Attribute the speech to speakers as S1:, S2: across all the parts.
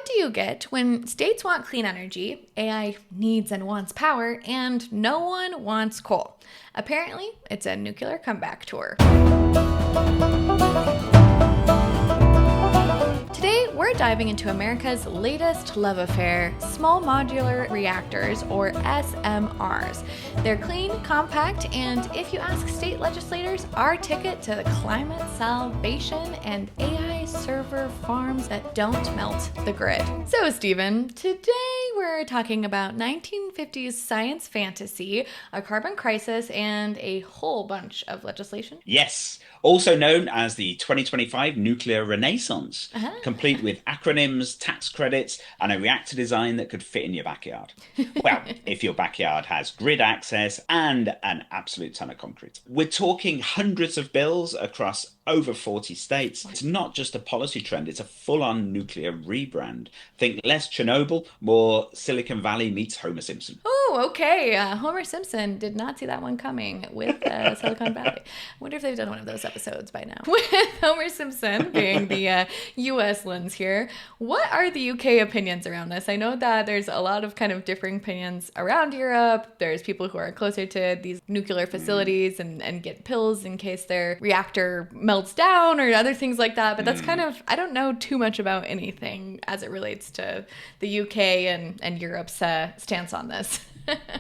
S1: what do you get when states want clean energy, AI needs and wants power, and no one wants coal? Apparently, it's a nuclear comeback tour. Today, we're diving into America's latest love affair, small modular reactors, or SMRs. They're clean, compact, and if you ask state legislators, our ticket to the climate salvation and AI server farms that don't melt the grid. So, Stephen, today we're talking about 1950s science fantasy, a carbon crisis, and a whole bunch of legislation.
S2: Yes, also known as the 2025 Nuclear Renaissance, complete with acronyms, tax credits, and a reactor design that could fit in your backyard. Well, if your backyard has grid access and an absolute ton of concrete. We're talking hundreds of bills across over 40 states. It's not just a policy trend, it's a full-on nuclear rebrand. Think less Chernobyl, more Silicon Valley meets Homer Simpson.
S1: Oh, okay. Homer Simpson did not see that one coming with Silicon Valley. I wonder if they've done one of those episodes by now. With Homer Simpson being the U.S. lens here, what are the UK opinions around this? I know that there's a lot of kind of differing opinions around Europe. There's people who are closer to these nuclear facilities and get pills in case their reactor melts down or other things like that. But that's kind of, I don't know too much about anything as it relates to the UK and Europe's stance on this.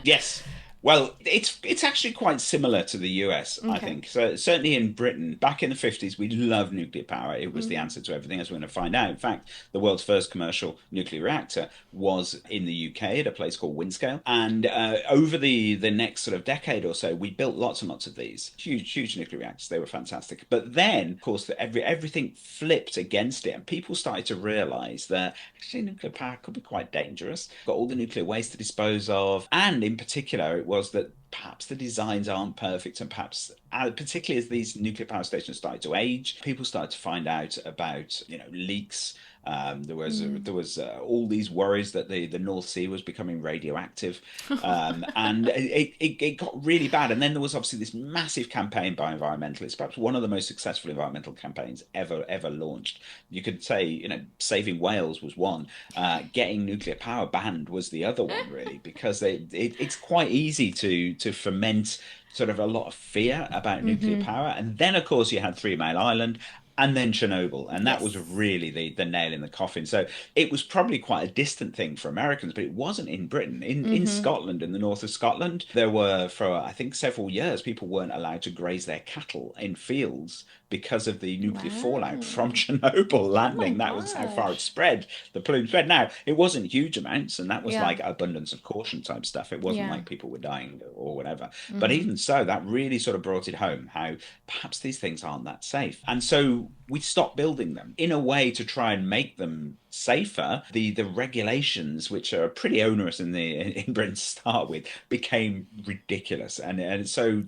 S2: Yes. Well, it's actually quite similar to the US, I think. So certainly in Britain, back in the 50s, we loved nuclear power. It was the answer to everything, as we're going to find out. In fact, the world's first commercial nuclear reactor was in the UK at a place called Windscale. And over the next sort of decade or so, we built lots and lots of these huge nuclear reactors. They were fantastic. But then, of course, everything flipped against it, and people started to realize that actually nuclear power could be quite dangerous. Got all the nuclear waste to dispose of, and in particular, it was that perhaps the designs aren't perfect, and perhaps particularly as these nuclear power stations started to age, people started to find out about leaks. There was all these worries that the North Sea was becoming radioactive, and it got really bad. And then there was obviously this massive campaign by environmentalists, perhaps one of the most successful environmental campaigns ever launched. You could say, saving whales was one, getting nuclear power banned was the other one, really, because it's quite easy to foment sort of a lot of fear about nuclear power. And then, of course, you had Three Mile Island. And then Chernobyl, and that was really the nail in the coffin. So it was probably quite a distant thing for Americans, but it wasn't in Britain. In Scotland, in the north of Scotland, there were, for I think several years, people weren't allowed to graze their cattle in fields because of the nuclear fallout from Chernobyl landing. That was how far it spread. The plume spread. Now, it wasn't huge amounts, and that was like abundance of caution type stuff. It wasn't like people were dying or whatever. But even so, that really sort of brought it home, how perhaps these things aren't that safe. And so we stopped building them in a way to try and make them safer. The regulations, which are pretty onerous in Britain to start with, became ridiculous, and so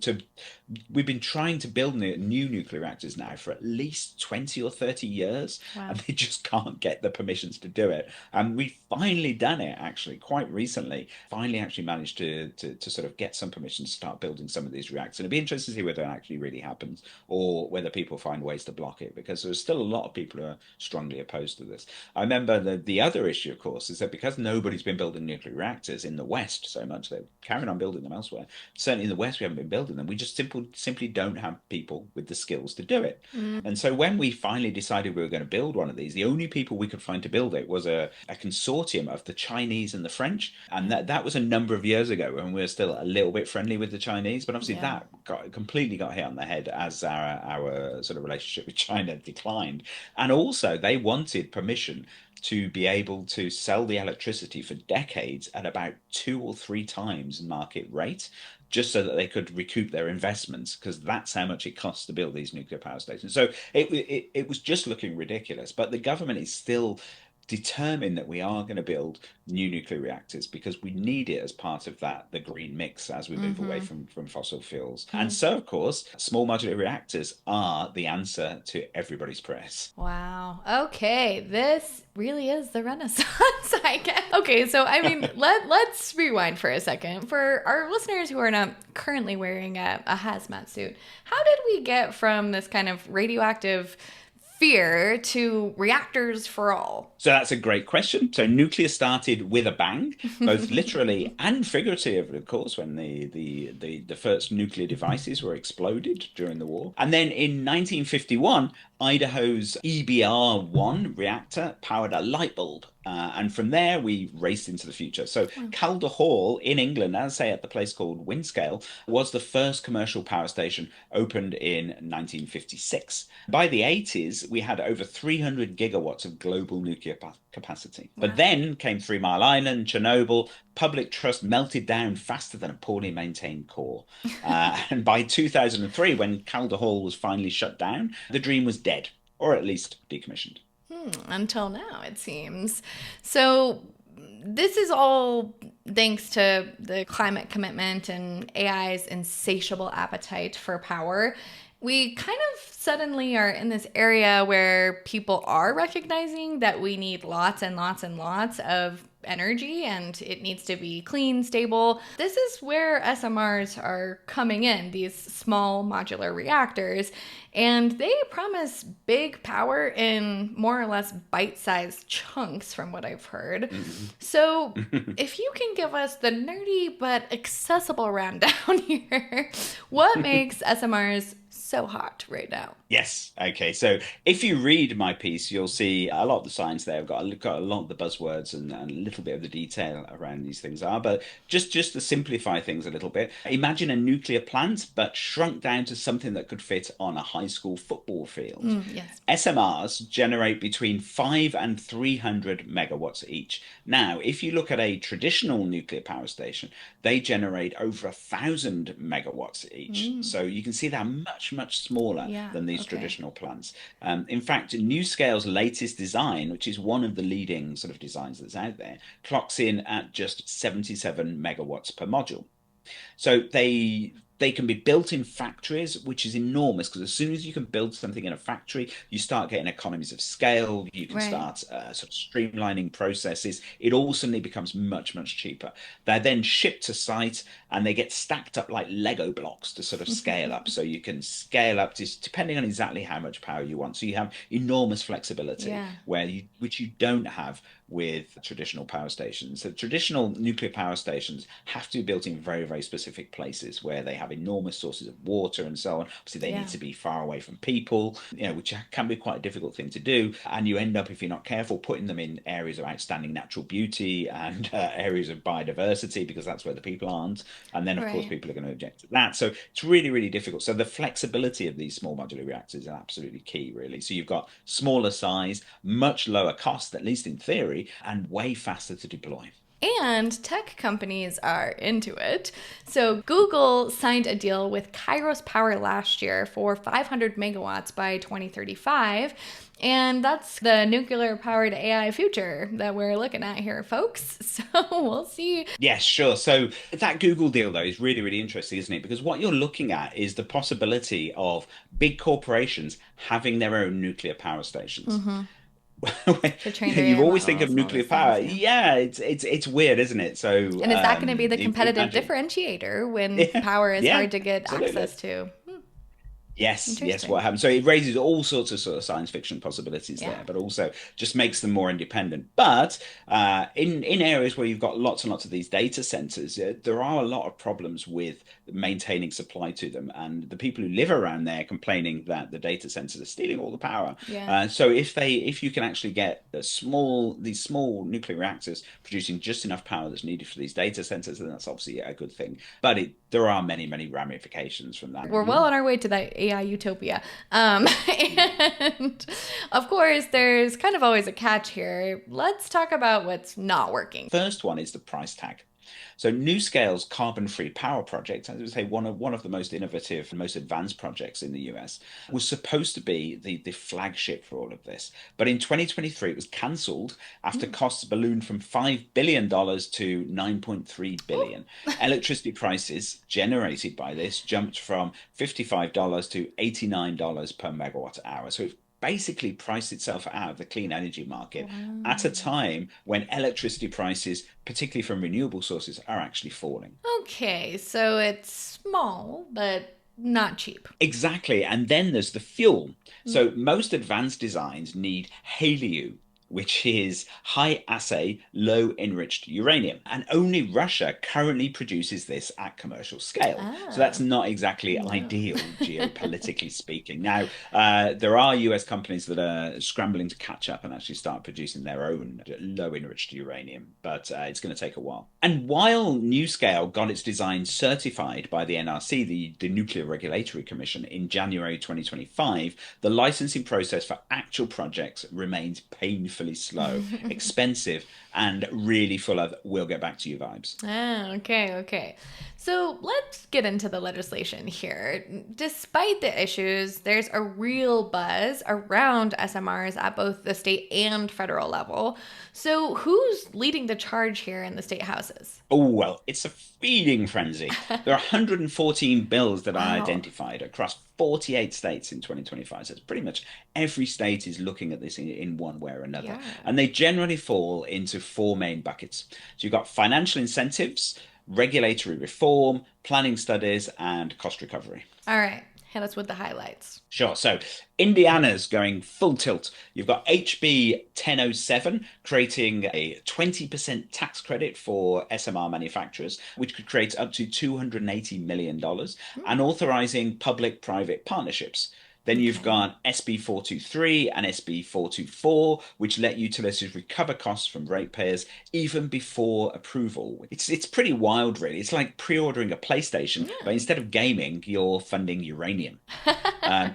S2: we've been trying to build new nuclear reactors now for at least 20 or 30 years, and they just can't get the permissions to do it. And we've finally done it, actually, quite recently. Finally, actually managed to sort of get some permission to start building some of these reactors. And it'd be interesting to see whether it actually really happens, or whether people find ways to block it, because there's still a lot of people who are strongly opposed to this. I remember the other issue, of course, is that because nobody's been building nuclear reactors in the West so much, they're carrying on building them elsewhere. Certainly in the West, we haven't been building them. We just simply don't have people with the skills to do it. And so when we finally decided we were going to build one of these, the only people we could find to build it was a consortium of the Chinese and the French. And that was a number of years ago when we were still a little bit friendly with the Chinese. But obviously that completely got hit on the head as our sort of relationship with China declined. And also they wanted permission to be able to sell the electricity for decades at about 2 or 3 times market rate, just so that they could recoup their investments, because that's how much it costs to build these nuclear power stations. So it was just looking ridiculous. But the government is still determined that we are going to build new nuclear reactors because we need it as part of the green mix as we move away from fossil fuels. And so, of course, small modular reactors are the answer to everybody's prayers.
S1: Wow. Okay, this really is the Renaissance, I guess. Okay, so I mean, let's rewind for a second. For our listeners who are not currently wearing a hazmat suit, how did we get from this kind of radioactive fear to reactors for all?
S2: So that's a great question. So nuclear started with a bang, both literally and figuratively, of course, when the first nuclear devices were exploded during the war. And then in 1951, Idaho's EBR-1 reactor powered a light bulb. And from there, we raced into the future. So Calder Hall in England, as I say, at the place called Windscale, was the first commercial power station opened in 1956. By the 80s, we had over 300 gigawatts of global nuclear capacity.
S1: Wow.
S2: But then came 3 Mile Island, Chernobyl, public trust melted down faster than a poorly maintained core. And by 2003, when Calder Hall was finally shut down, the dream was dead, or at least decommissioned.
S1: Until now, it seems. So this is all thanks to the climate commitment and AI's insatiable appetite for power. We kind of suddenly are in this area where people are recognizing that we need lots and lots and lots of energy and it needs to be clean, stable. This is where SMRs are coming in, these small modular reactors, and they promise big power in more or less bite-sized chunks from what I've heard. So if you can give us the nerdy but accessible rundown here, what makes SMRs so hot right now?
S2: Yes. Okay. So if you read my piece, you'll see a lot of the science there. I've got a lot of the buzzwords and a little bit of the detail around these things are. But just to simplify things a little bit, imagine a nuclear plant, but shrunk down to something that could fit on a high school football field.
S1: Yes.
S2: SMRs generate between 5 and 300 megawatts each. Now, if you look at a traditional nuclear power station, they generate over 1,000 megawatts each. So you can see they're much smaller than these traditional plants. In fact, NuScale's latest design, which is one of the leading sort of designs that's out there, clocks in at just 77 megawatts per module. So they can be built in factories, which is enormous because as soon as you can build something in a factory, you start getting economies of scale. You can start sort of streamlining processes. It all suddenly becomes much cheaper. They're then shipped to site and they get stacked up like Lego blocks to sort of scale up. So you can scale up to, depending on exactly how much power you want. So you have enormous flexibility which you don't have with traditional power stations. So traditional nuclear power stations have to be built in very specific places where they have enormous sources of water and so on. Obviously, they need to be far away from people, which can be quite a difficult thing to do. And you end up, if you're not careful, putting them in areas of outstanding natural beauty and areas of biodiversity because that's where the people aren't. And then, of course, people are going to object to that. So it's really difficult. So the flexibility of these small modular reactors is absolutely key, really. So you've got smaller size, much lower cost, at least in theory, and way faster to deploy.
S1: And tech companies are into it. So Google signed a deal with Kairos Power last year for 500 megawatts by 2035. And that's the nuclear-powered AI future that we're looking at here, folks. So we'll see.
S2: Yes, sure. So that Google deal, though, is really interesting, isn't it? Because what you're looking at is the possibility of big corporations having their own nuclear power stations. You always think of nuclear power. It's weird, isn't it? So,
S1: and is that going to be the competitive differentiator when power is hard to get access to?
S2: Yes, what happens. So it raises all sorts of sort of science fiction possibilities there, but also just makes them more independent. But in areas where you've got lots and lots of these data centers, there are a lot of problems with maintaining supply to them. And the people who live around there complaining that the data centers are stealing all the power. So if you can actually get these small nuclear reactors producing just enough power that's needed for these data centers, then that's obviously a good thing. But there are many ramifications from that.
S1: We're well on our way to that AI utopia. And of course, there's kind of always a catch here. Let's talk about what's not working.
S2: First one is the price tag. So NuScale's carbon-free power project, as I would say, one of the most innovative and most advanced projects in the US, was supposed to be the flagship for all of this. But in 2023, it was cancelled after costs ballooned from $5 billion to $9.3 billion. Electricity prices generated by this jumped from $55 to $89 per megawatt hour. So it basically priced itself out of the clean energy market at a time when electricity prices, particularly from renewable sources, are actually falling.
S1: Okay, so it's small, but not cheap.
S2: Exactly. And then there's the fuel. So most advanced designs need HALEU, which is high assay, low enriched uranium. And only Russia currently produces this at commercial scale. So that's
S1: Oh,
S2: not exactly
S1: no.
S2: ideal, geopolitically speaking. Now, there are US companies that are scrambling to catch up and actually start producing their own low enriched uranium, but it's going to take a while. And while NuScale got its design certified by the NRC, the Nuclear Regulatory Commission, in January 2025, the licensing process for actual projects remains painfully slow, expensive, and really full of "we'll get back to you" vibes.
S1: Ah, okay, okay. So let's get into the legislation here. Despite the issues, there's a real buzz around SMRs at both the state and federal level. So who's leading the charge here in the state houses?
S2: Oh, well, it's a feeding frenzy. There are 114 bills that are
S1: Wow.
S2: identified across 48 states in 2025. So it's pretty much every state is looking at this in one way or another.
S1: Yeah.
S2: And they generally fall into four main buckets. So you've got financial incentives, regulatory reform, planning studies, and cost recovery.
S1: All right. Hit us with the highlights.
S2: Sure. So Indiana's going full tilt. You've got HB 1007 creating a 20% tax credit for SMR manufacturers, which could create up to $280 million,
S1: Hmm,
S2: and authorizing public-private partnerships. Then you've
S1: okay.
S2: got SB 423 and SB 424, which let utilities recover costs from ratepayers even before approval. It's pretty wild, really. It's like pre-ordering a PlayStation, but
S1: Yeah.
S2: instead of gaming, you're funding uranium. Um,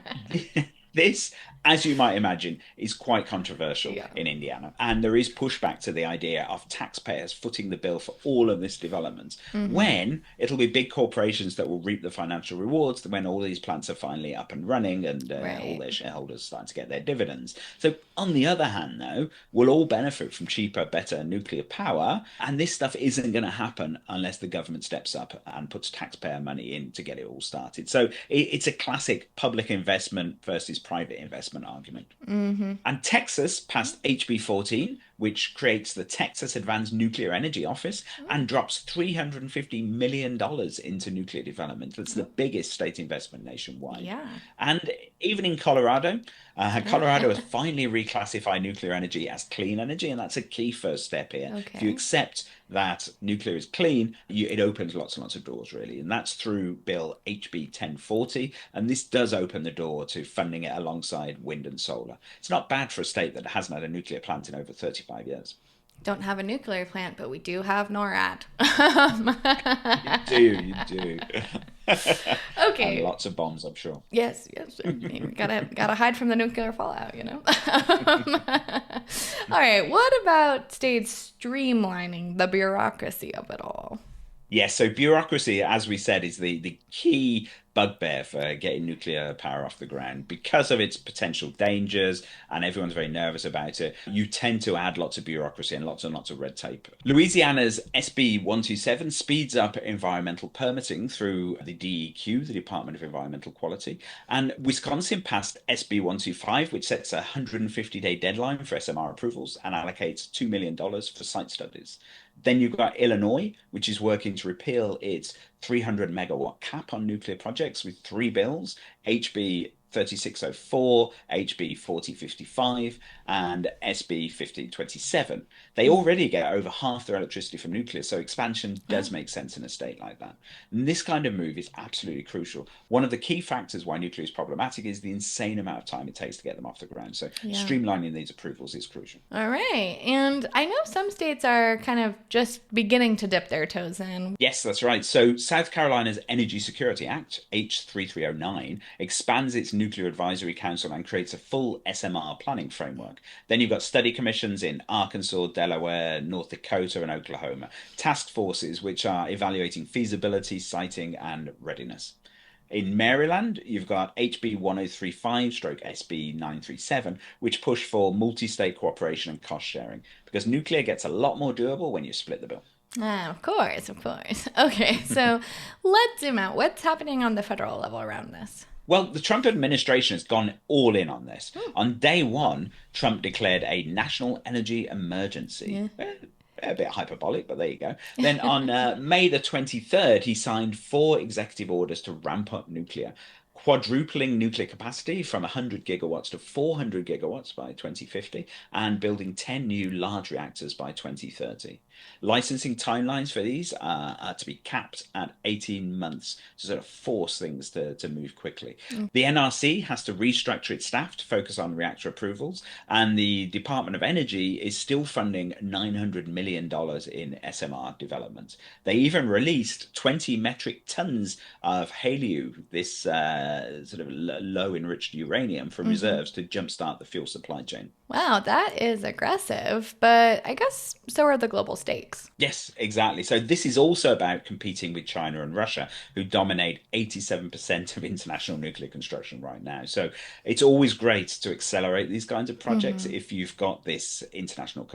S2: this, as you might imagine, is quite controversial
S1: Yeah.
S2: in Indiana, and there is pushback to the idea of taxpayers footing the bill for all of this development
S1: Mm-hmm.
S2: when it'll be big corporations that will reap the financial rewards when all these plants are finally up and running and all
S1: Right.
S2: their shareholders start to get their dividends. So, on the other hand, though, we'll all benefit from cheaper, better nuclear power, and this stuff isn't going to happen unless the government steps up and puts taxpayer money in to get it all started. So, it's a classic public investment versus private investment argument.
S1: Mm-hmm.
S2: And Texas passed HB 14, which creates the Texas Advanced Nuclear Energy Office and drops $350 million into nuclear development. That's the
S1: Oh,
S2: biggest state investment nationwide.
S1: yeah.
S2: And even in Colorado, Colorado has finally reclassified nuclear energy as clean energy, and that's a key first step here. If you
S1: Okay.
S2: accept that nuclear is clean, it opens lots and lots of doors, really. And that's through Bill HB 1040. And this does open the door to funding it alongside wind and solar. It's not bad for a state that hasn't had a nuclear plant in over 35 years.
S1: Don't have a nuclear plant, but we do have NORAD.
S2: You do, you do. And
S1: Okay.
S2: lots of bombs, I'm sure.
S1: Yes, yes. I mean, we gotta hide from the nuclear fallout, you know. All right. What about states streamlining the bureaucracy of it all?
S2: Yes, so bureaucracy, as we said, is the key bugbear for getting nuclear power off the ground because of its potential dangers, and everyone's very nervous about it. You tend to add lots of bureaucracy and lots of red tape. Louisiana's SB 127 speeds up environmental permitting through the DEQ, the Department of Environmental Quality, and Wisconsin passed SB 125, which sets a 150-day deadline for SMR approvals and allocates $2 million for site studies. Then you've got Illinois, which is working to repeal its 300 megawatt cap on nuclear projects with three bills: HB 3604, HB 4055, and SB 1527. They already get over half their electricity from nuclear, so expansion
S1: Oh,
S2: does make sense in a state like that. And this kind of move is absolutely crucial. One of the key factors why nuclear is problematic is the insane amount of time it takes to get them off the ground. So
S1: yeah.
S2: streamlining these approvals is crucial.
S1: All right. And I know some states are kind of just beginning to dip their toes in.
S2: Yes, that's right. So South Carolina's Energy Security Act, H3309, expands its Nuclear Advisory Council and creates a full SMR planning framework. Then you've got study commissions in Arkansas, Delaware, North Dakota, and Oklahoma, task forces which are evaluating feasibility, siting, and readiness. In Maryland, you've got HB 1035 stroke SB 937, which push for multi state cooperation and cost sharing because nuclear gets a lot more doable when you split the bill.
S1: Ah, of course, of course. Okay, so let's zoom out. What's happening on the federal level around this?
S2: Well, the Trump administration has gone all in on this.
S1: Hmm.
S2: On day one, Trump declared a national energy emergency.
S1: Yeah.
S2: A bit hyperbolic, but there you go. Then on May the 23rd, he signed 4 executive orders to ramp up nuclear, quadrupling nuclear capacity from 100 gigawatts to 400 gigawatts by 2050, and building 10 new large reactors by 2030. Licensing timelines for these are to be capped at 18 months to sort of force things to move quickly. The NRC has to restructure its staff to focus on reactor approvals, and the Department of Energy is still funding $900 million in SMR development. They even released 20 metric tons of HALEU, this sort of low enriched uranium, from reserves to jumpstart the fuel supply chain.
S1: Wow, that is aggressive, but I guess so are the global stakes.
S2: Yes, exactly. So this is also about competing with China and Russia, who dominate 87% of international nuclear construction right now. So it's always great to accelerate these kinds of projects if you've got this international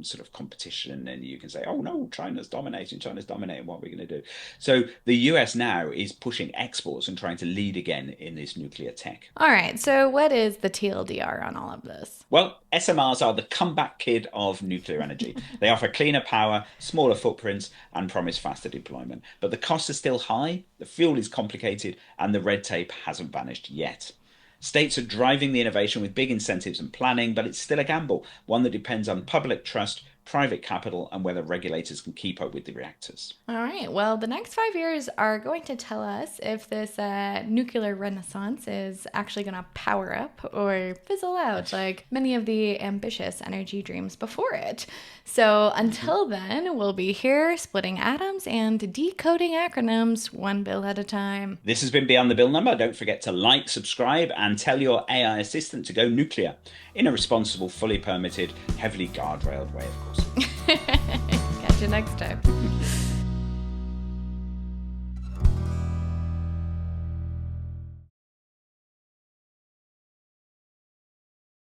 S2: sort of competition, and you can say, oh no, China's dominating, what are we going to do? So the US now is pushing exports and trying to lead again in this nuclear tech.
S1: All right, so what is the TLDR on all of this?
S2: Well, SMRs are the comeback kid of nuclear energy. They offer cleaner power, smaller footprints, and promise faster deployment. But the costs are still high, the fuel is complicated, and the red tape hasn't vanished yet. States are driving the innovation with big incentives and planning, but it's still a gamble, one that depends on public trust, private capital, and whether regulators can keep up with the reactors.
S1: All right. Well, the next 5 years are going to tell us if this nuclear renaissance is actually going to power up or fizzle out like many of the ambitious energy dreams before it. So until then, we'll be here splitting atoms and decoding acronyms one bill at a time.
S2: This has been Beyond the Bill Number. Don't forget to like, subscribe, and tell your AI assistant to go nuclear in a responsible, fully permitted, heavily guardrailed way, of course.
S1: Catch you next time.